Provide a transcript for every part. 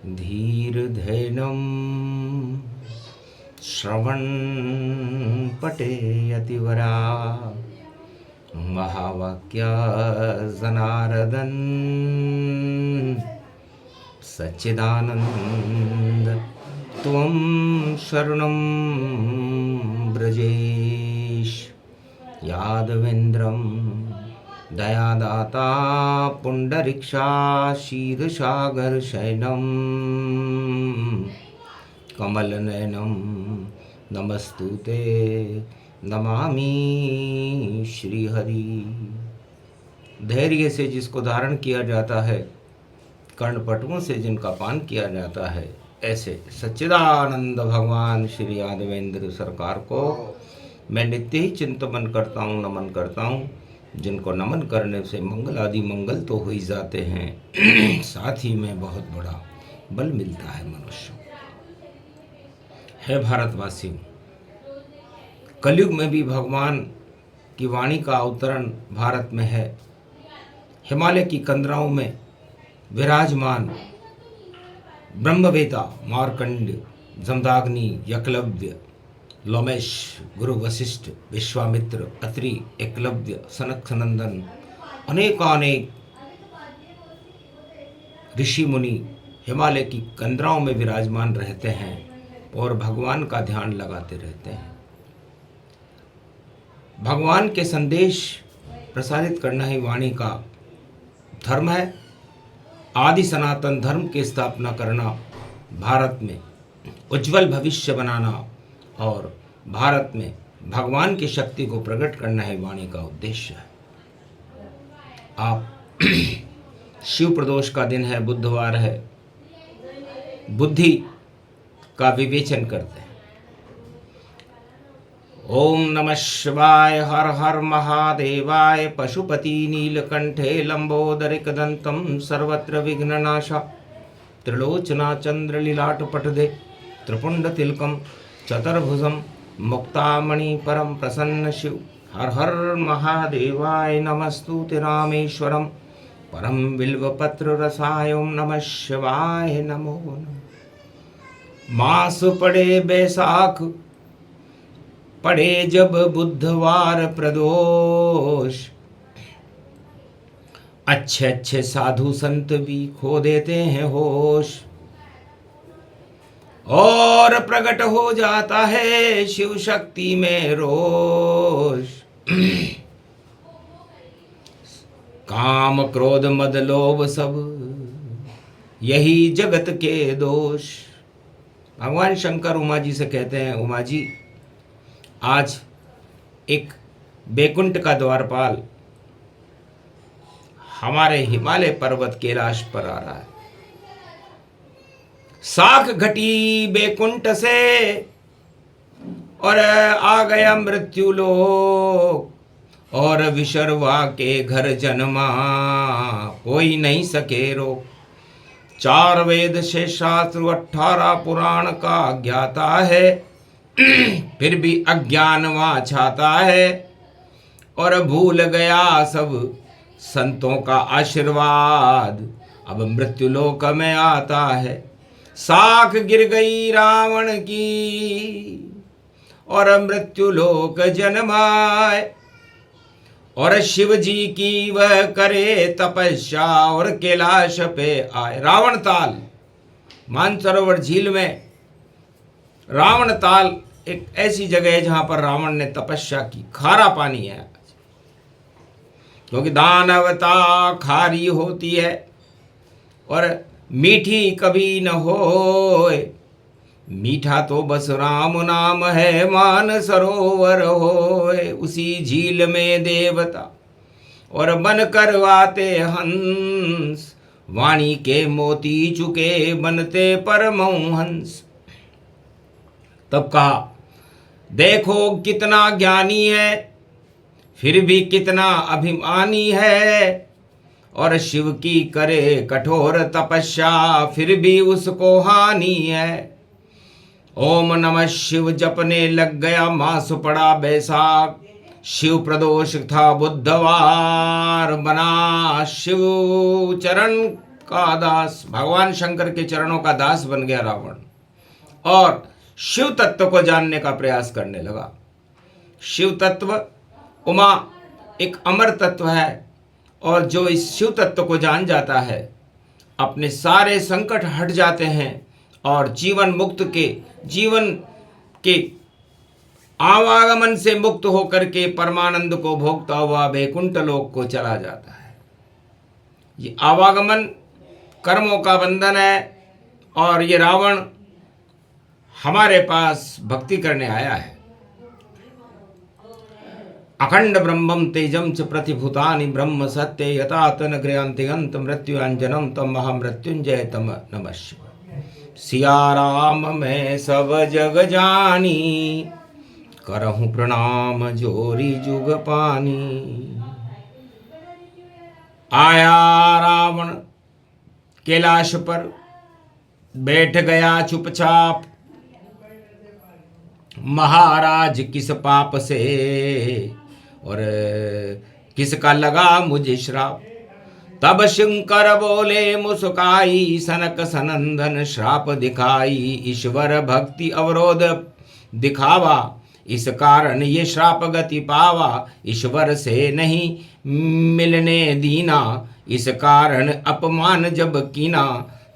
धीर्धैनं श्रवणपटे यतिवरा महावाक्या जनार्दन सच्चिदानंद त्वं शरणं ब्रजेश यादवेन्द्रं दयादाता पुंडरीक्षा क्षीरसागर शयनं कमलनयनं नमस्तुते नमामि श्रीहरि। धैर्य से जिसको धारण किया जाता है, कर्णपटुओं से जिनका पान किया जाता है, ऐसे सच्चिदानंद भगवान श्री यादवेंद्र सरकार को मैं नित्य ही चिंतन करता हूँ, नमन करता हूँ। जिनको नमन करने से मंगल आदि मंगल तो हो ही जाते हैं, साथ ही में बहुत बड़ा बल मिलता है मनुष्य। है भारतवासियों, कलयुग में भी भगवान की वाणी का अवतरण भारत में है। हिमालय की कंदराओं में विराजमान ब्रह्मवेता मार्कंड, जमदाग्नि, यकलव्य, लोमेश, गुरु वशिष्ठ, विश्वामित्र, अत्रि, एकलव्य, सनक सनंदन, अनेकानेक ऋषि मुनि हिमालय की कंदराओं में विराजमान रहते हैं और भगवान का ध्यान लगाते रहते हैं। भगवान के संदेश प्रसारित करना ही वाणी का धर्म है। आदि सनातन धर्म की स्थापना करना, भारत में उज्जवल भविष्य बनाना और भारत में भगवान की शक्ति को प्रकट करना है वाणी का उद्देश्य है। आप शिव प्रदोष का दिन है, बुधवार है, बुद्धि का विवेचन करते हैं। ओम नमः शिवाय, हर हर महादेवाय, पशुपति नीलकंठे लंबोदरिक दंतम सर्वत्र विघ्ननाशा, त्रिलोचना चंद्रलीलाट पटदे त्रिपुंड तिलकम चतुर्भुजम मुक्तामणि परम प्रसन्न शिव। हर हर महादेवाय नमस्तुते रामेश्वरम परम बिल्वपत्र रसाय। ओम नमः शिवाय नमो नमः। मास पड़े बैसाख, पड़े जब बुधवार प्रदोष, अच्छे अच्छे साधु संत भी खो देते हैं होश, और प्रकट हो जाता है शिव शक्ति में रोष। काम क्रोध मद लोभ सब यही जगत के दोष। भगवान शंकर उमा जी से कहते हैं, उमा जी आज एक बैकुंठ का द्वारपाल हमारे हिमालय पर्वत कैलाश पर आ रहा है। साख घटी बैकुंठ से और आ गया मृत्यु लोक, और विशर्वा के घर जन्मा कोई नहीं सके रोक। 4 वेद से शास्त्र 18 पुराण का ज्ञाता है, फिर भी अज्ञान वहाँ छाता है, और भूल गया सब संतों का आशीर्वाद, अब मृत्यु लोक में आता है। साख गिर गई रावण की और मृत्यु लोक जन्माए, और शिव जी की वह करे तपस्या और कैलाश पे आए। रावण ताल, मानसरोवर झील में रावण ताल एक ऐसी जगह है जहां पर रावण ने तपस्या की। खारा पानी है, क्योंकि दानवता खारी होती है और मीठी कभी न होए। मीठा तो बस राम नाम है, मान सरोवर होए। उसी झील में देवता और बन करवाते हंस, वाणी के मोती चुके बनते परमहंस। तब कहा, देखो कितना ज्ञानी है, फिर भी कितना अभिमानी है, और शिव की करे कठोर तपस्या, फिर भी उसको हानि है। ओम नमः शिव जपने लग गया, मास पड़ा बैसाख, शिव प्रदोष था बुधवार, बना शिव चरण का दास, भगवान शंकर के चरणों का दास बन गया रावण और शिव तत्व को जानने का प्रयास करने लगा। शिव तत्व, उमा एक अमर तत्व है और जो इस शिव तत्व को जान जाता है अपने सारे संकट हट जाते हैं और जीवन के आवागमन से मुक्त होकर के परमानंद को भोगता हुआ वैकुंठ लोक को चला जाता है। ये आवागमन कर्मों का बंधन है और ये रावण हमारे पास भक्ति करने आया है। अखंड ब्रह्मम तेजम च प्रतिभूतानि ब्रह्म सत्य यथा तन गृहंति अंत मृत्युंजनम तम महामृत्युंजय तम नमः शिवाय। सिया राम मैं सब जग जानी, करहूं प्रणाम जोरी जुग पानी। आया रावण कैलाश पर, बैठ गया चुपचाप, महाराज किस पाप से और किसका लगा मुझे श्राप। तब शंकर बोले मुस्काई, सनक सनंदन श्राप दिखाई। ईश्वर भक्ति अवरोध दिखावा, इस कारण ये श्राप गति पावा। ईश्वर से नहीं मिलने दीना, इस कारण अपमान जब कीना।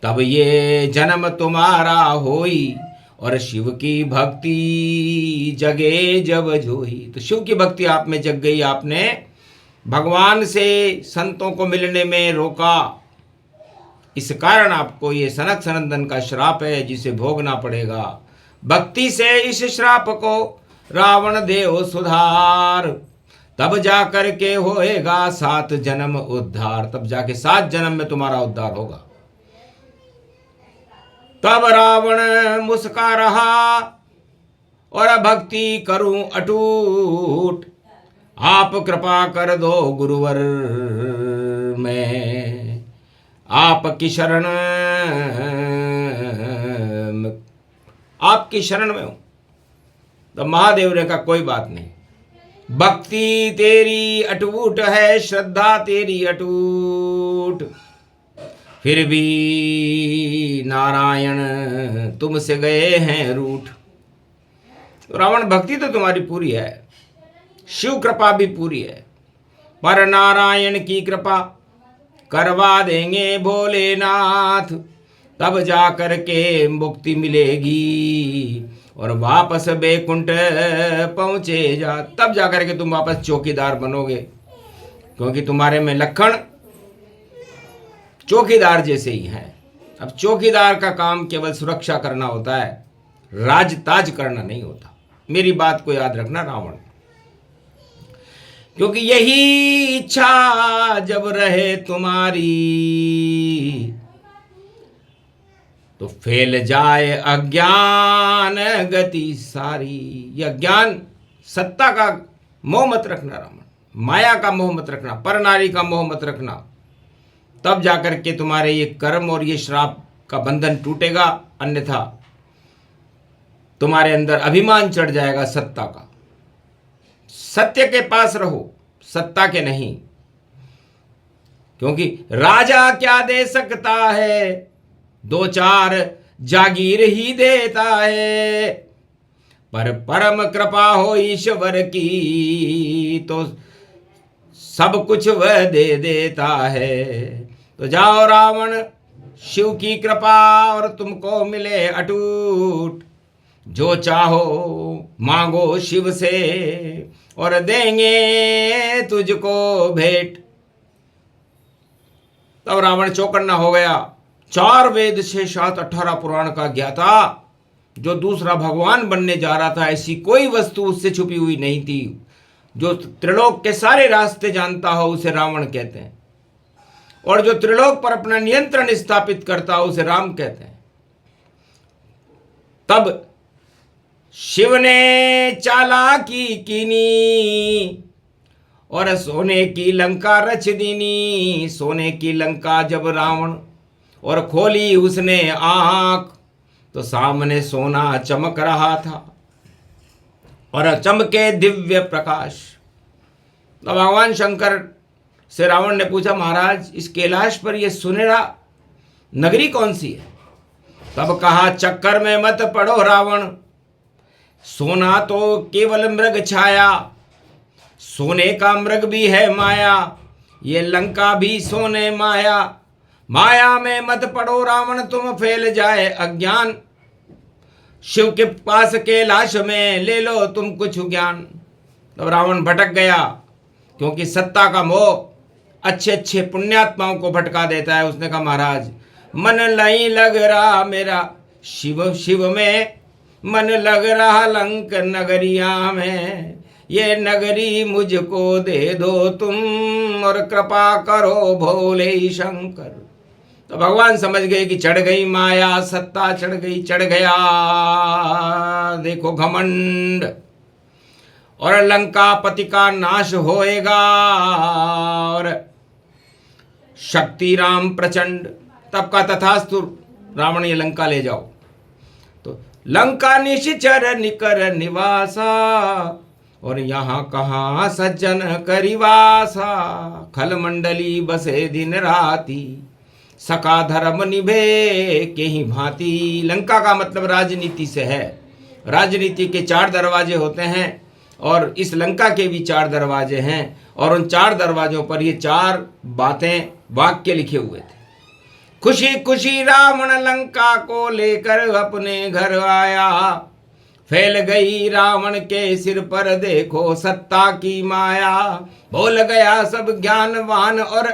तब ये जन्म तुम्हारा होई, और शिव की भक्ति जगे जब जोई। तो शिव की भक्ति आप में जग गई, आपने भगवान से संतों को मिलने में रोका, इस कारण आपको ये सनक सनंदन का श्राप है जिसे भोगना पड़ेगा। भक्ति से इस श्राप को रावण देव सुधार, तब जाकर के होएगा 7 जन्म उद्धार। तब जाके 7 जन्म में तुम्हारा उद्धार होगा। तब रावण मुस्का रहा और भक्ति करूं अटूट। आप कृपा कर दो गुरुवर, मैं आपकी शरण में हूं। तो महादेव ने कहा कोई बात नहीं, भक्ति तेरी अटूट है, श्रद्धा तेरी अटूट, फिर भी नारायण तुमसे गए हैं रूठ। तो रावण भक्ति तो तुम्हारी पूरी है, शिव कृपा भी पूरी है, पर नारायण की कृपा करवा देंगे भोलेनाथ। तब जाकर के मुक्ति मिलेगी और वापस बैकुंठ पहुंचे जा। तब जाकर के तुम वापस चौकीदार बनोगे, क्योंकि तुम्हारे में लक्षण चौकीदार जैसे ही हैं। अब चौकीदार का काम केवल सुरक्षा करना होता है, राजताज करना नहीं होता। मेरी बात को याद रखना रावण, क्योंकि यही इच्छा जब रहे तुम्हारी, तो फैल जाए अज्ञान गति सारी। यह ज्ञान, सत्ता का मोह मत रखना रावण, माया का मोह मत रखना, पर नारी का मोह मत रखना। तब जाकर के तुम्हारे ये कर्म और ये श्राप का बंधन टूटेगा, अन्यथा तुम्हारे अंदर अभिमान चढ़ जाएगा सत्ता का। सत्य के पास रहो, सत्ता के नहीं, क्योंकि राजा क्या दे सकता है, 2-4 जागीर ही देता है, पर परम कृपा हो ईश्वर की तो सब कुछ वह दे देता है। तो जाओ रावण, शिव की कृपा और तुमको मिले अटूट। जो चाहो मांगो शिव से और देंगे तुझको भेंट। तब रावण चौकन्ना हो गया। 4 वेद से 7 18 पुराण का ज्ञाता, जो दूसरा भगवान बनने जा रहा था, ऐसी कोई वस्तु उससे छुपी हुई नहीं थी। जो त्रिलोक के सारे रास्ते जानता हो उसे रावण कहते हैं, और जो त्रिलोक पर अपना नियंत्रण स्थापित करता हो उसे राम कहते हैं। तब शिव ने चालाकी कीनी और सोने की लंका रच दीनी। सोने की लंका जब रावण और खोली उसने आंख, तो सामने सोना चमक रहा था और चमके दिव्य प्रकाश। तो भगवान शंकर से रावण ने पूछा, महाराज इस कैलाश पर यह सुनहरा नगरी कौन सी है? तब कहा चक्कर में मत पड़ो रावण, सोना तो केवल मृग छाया, सोने का मृग भी है माया, ये लंका भी सोने माया, माया में मत पड़ो रावण तुम फैल जाए अज्ञान, शिव के पास कैलाश में ले लो तुम कुछ ज्ञान। तब रावण भटक गया, क्योंकि सत्ता का मोह अच्छे अच्छे पुण्यात्माओं को भटका देता है। उसने कहा महाराज मन नहीं लग रहा मेरा शिव शिव में, मन लग रहा लंक नगरिया में, ये नगरी मुझको दे दो तुम और कृपा करो भोले शंकर। तो भगवान समझ गए कि चढ़ गई माया, सत्ता चढ़ गई, चढ़ गया देखो घमंड, और लंकापति का नाश होएगा और शक्ति राम प्रचंड। तब का तथास्तु, रावण ये लंका ले जाओ। तो लंका निश्चर निकर निवासा, और यहाँ कहाँ सज्जन करिवासा, खल मंडली बसे दिन राती, सका धर्म निभे के ही भांति। लंका का मतलब राजनीति से है। राजनीति के 4 दरवाजे होते हैं और इस लंका के भी 4 दरवाजे हैं, और उन 4 दरवाजों पर ये 4 बातें वाक्य लिखे हुए थे। खुशी खुशी रावण लंका को लेकर अपने घर आया, फैल गई रावण के सिर पर देखो सत्ता की माया, भूल गया सब ज्ञानवान और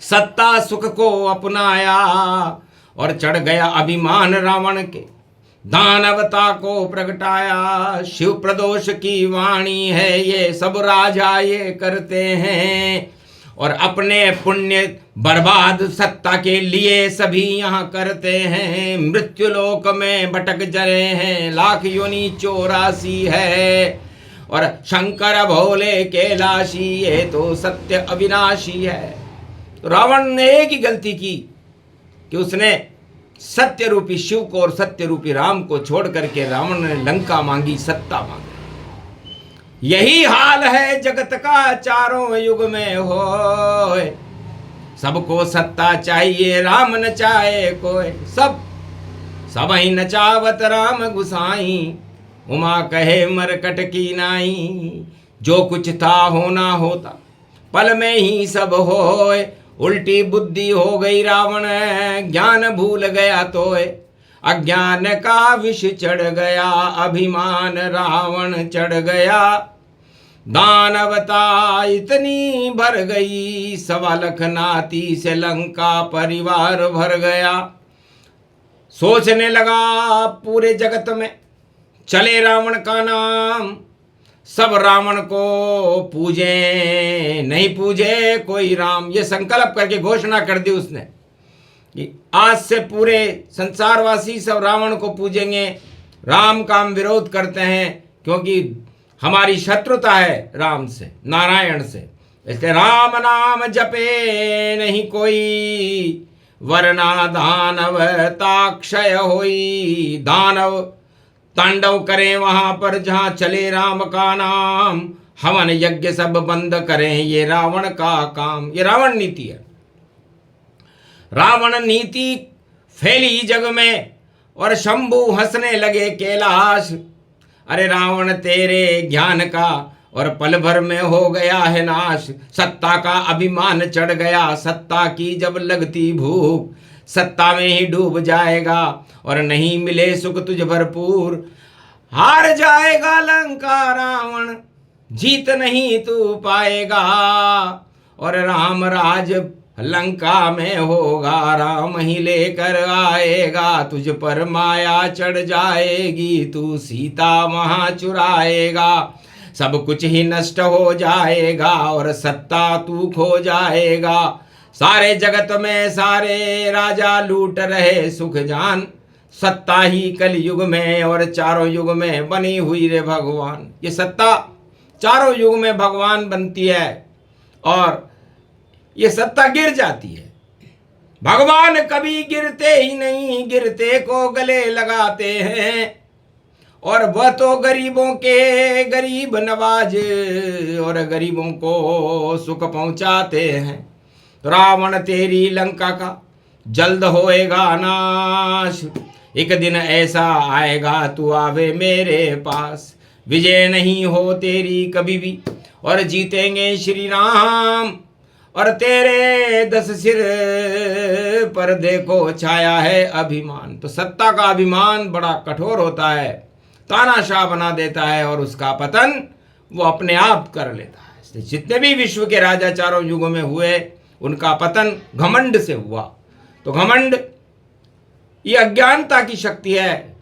सत्ता सुख को अपनाया, और चढ़ गया अभिमान रावण के, दानवता को प्रगटाया। शिव प्रदोष की वाणी है ये सब राजा ये करते हैं, और अपने पुण्य बर्बाद सत्ता के लिए सभी यहाँ करते हैं। मृत्यु लोक में भटक जरे हैं, लाख योनि 84 है, और शंकर भोले कैलाशी ये तो सत्य अविनाशी है। तो रावण ने एक ही गलती की कि उसने सत्य रूपी शिव को और सत्य रूपी राम को छोड़ करके रावण ने लंका मांगी, सत्ता मांगी। यही हाल है जगत का चारों युग में हो, सबको सत्ता चाहिए राम न चाहे कोई, सब ही नचावत राम गुसाई, उमा कहे मरकट की नाई। जो कुछ था होना होता पल में ही सब होए, उल्टी बुद्धि हो गई रावण ज्ञान भूल गया तोय, अज्ञान का विष चढ़ गया अभिमान रावण चढ़ गया, दानवता इतनी भर गई 1.25 लाख नाती से लंका परिवार भर गया। सोचने लगा पूरे जगत में चले रावण का नाम, सब रावण को पूजे नहीं पूजे कोई राम। ये संकल्प करके घोषणा कर दी उसने कि आज से पूरे संसारवासी सब रावण को पूजेंगे। राम का हम विरोध करते हैं क्योंकि हमारी शत्रुता है राम से, नारायण से, इसलिए राम नाम जपे नहीं कोई, वरना दानव ताक्षय होई। दानव तांडव करें वहां पर जहां चले राम का नाम, हवन यज्ञ सब बंद करें ये रावण का काम। ये रावण नीति है। रावण नीति फैली जग में और शंभु हंसने लगे कैलाश। अरे रावण तेरे ज्ञान का और पल भर में हो गया है नाश, सत्ता का अभिमान चढ़ गया, सत्ता की जब लगती भूख सत्ता में ही डूब जाएगा और नहीं मिले सुख तुझ भरपूर। हार जाएगा लंका रावण, जीत नहीं तू पाएगा, और राम राज लंका में होगा, राम ही लेकर आएगा। तुझ पर माया चढ़ जाएगी, तू सीता वहां चुराएगा, सब कुछ ही नष्ट हो जाएगा और सत्ता तू खो जाएगा। सारे जगत में सारे राजा लूट रहे सुख जान, सत्ता ही कल युग में और चारों युग में बनी हुई रे भगवान। ये सत्ता चारों युग में भगवान बनती है और ये सत्ता गिर जाती है। भगवान कभी गिरते ही नहीं, गिरते को गले लगाते हैं, और वह तो गरीबों के गरीब नवाज और गरीबों को सुख पहुंचाते हैं। तो रावण तेरी लंका का जल्द होएगा नाश। एक दिन ऐसा आएगा तू आवे मेरे पास, विजय नहीं हो तेरी कभी भी, और जीतेंगे श्री राम। और तेरे 10 सिर पर देखो छाया है अभिमान। तो सत्ता का अभिमान बड़ा कठोर होता है, तानाशाह बना देता है, और उसका पतन वो अपने आप कर लेता है। इसलिए जितने भी विश्व के राजा चारों युगों में हुए, उनका पतन घमंड से हुआ। तो घमंड ये अज्ञानता की शक्ति है,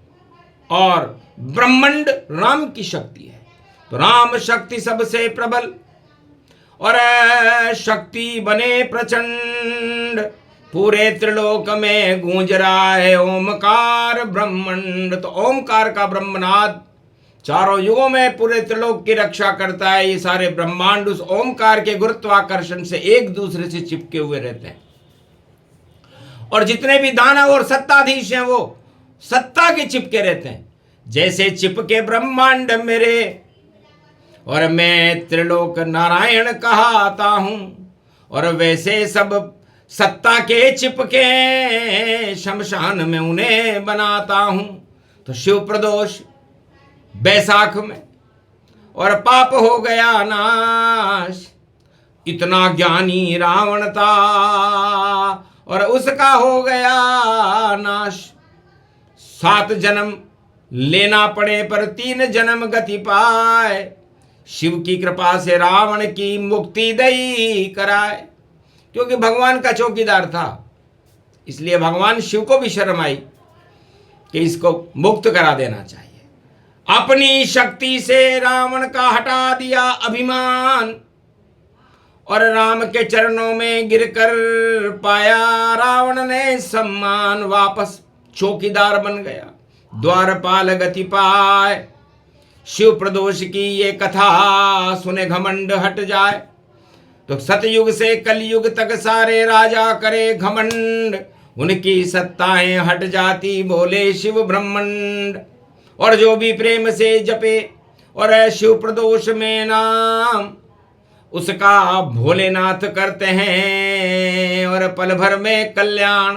और ब्रह्मंड राम की शक्ति है। तो राम शक्ति सबसे प्रबल, और शक्ति बने प्रचंड। पूरे त्रिलोक में गूंज रहा है ओमकार ब्रह्मंड। तो ओमकार का ब्रह्मनाद चारों युगों में पूरे त्रिलोक की रक्षा करता है। ये सारे ब्रह्मांड उस ओमकार के गुरुत्वाकर्षण से एक दूसरे से चिपके हुए रहते हैं, और जितने भी दानव और सत्ताधीश हैं वो सत्ता के चिपके रहते हैं। जैसे चिपके ब्रह्मांड मेरे, और मैं त्रिलोक नारायण कहता हूं, और वैसे सब सत्ता के चिपके शमशान में उन्हें बनाता हूं। तो शिव प्रदोष बैसाख में, और पाप हो गया नाश। इतना ज्ञानी रावण था, और उसका हो गया नाश। 7 जन्म लेना पड़े पर 3 जन्म गति पाए। शिव की कृपा से रावण की मुक्ति दई कराए। क्योंकि भगवान का चौकीदार था, इसलिए भगवान शिव को भी शर्म आई कि इसको मुक्त करा देना चाहिए। अपनी शक्ति से रावण का हटा दिया अभिमान, और राम के चरणों में गिरकर पाया रावण ने सम्मान। वापस चौकीदार बन गया, द्वारपाल गति पाए। शिव प्रदोष की ये कथा सुने घमंड हट जाए। तो सतयुग से कलयुग तक सारे राजा करे घमंड, उनकी सत्ताएं हट जाती बोले शिव ब्रह्मंड। और जो भी प्रेम से जपे और शिव प्रदोष में नाम, उसका भोलेनाथ करते हैं और पल भर में कल्याण।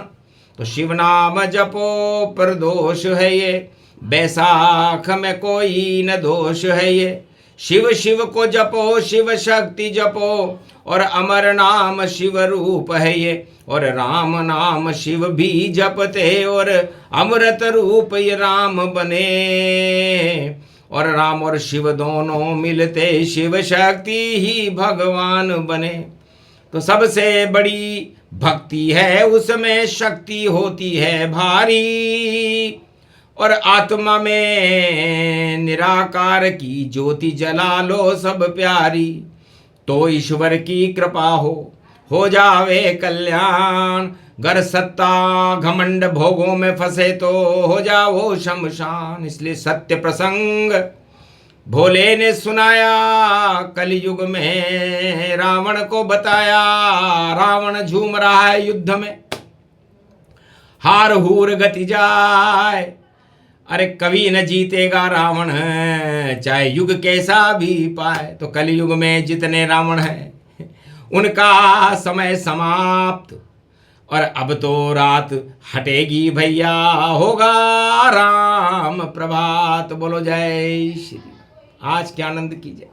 तो शिव नाम जपो प्रदोष है ये, बैसाख में कोई न दोष है ये। शिव शिव को जपो, शिव शक्ति जपो, और अमर नाम शिव रूप है ये। और राम नाम शिव भी जपते, और अमृत रूप ये राम बने। और राम और शिव दोनों मिलते शिव शक्ति ही भगवान बने। तो सबसे बड़ी भक्ति है, उसमें शक्ति होती है भारी। और आत्मा में निराकार की ज्योति जला लो सब प्यारी। तो ईश्वर की कृपा हो जावे कल्याण। गर सत्ता घमंड भोगों में फंसे तो हो जाओ शमशान। इसलिए सत्य प्रसंग भोले ने सुनाया, कलयुग में रावण को बताया। रावण झूम रहा है युद्ध में, हार हूर गति जाए। अरे कभी न जीतेगा रावण, चाहे युग कैसा भी पाए। तो कलयुग में जितने रावण हैं उनका समय समाप्त, और अब तो रात हटेगी भैया, होगा राम प्रभात। बोलो जय श्री। आज के आनंद कीजिए।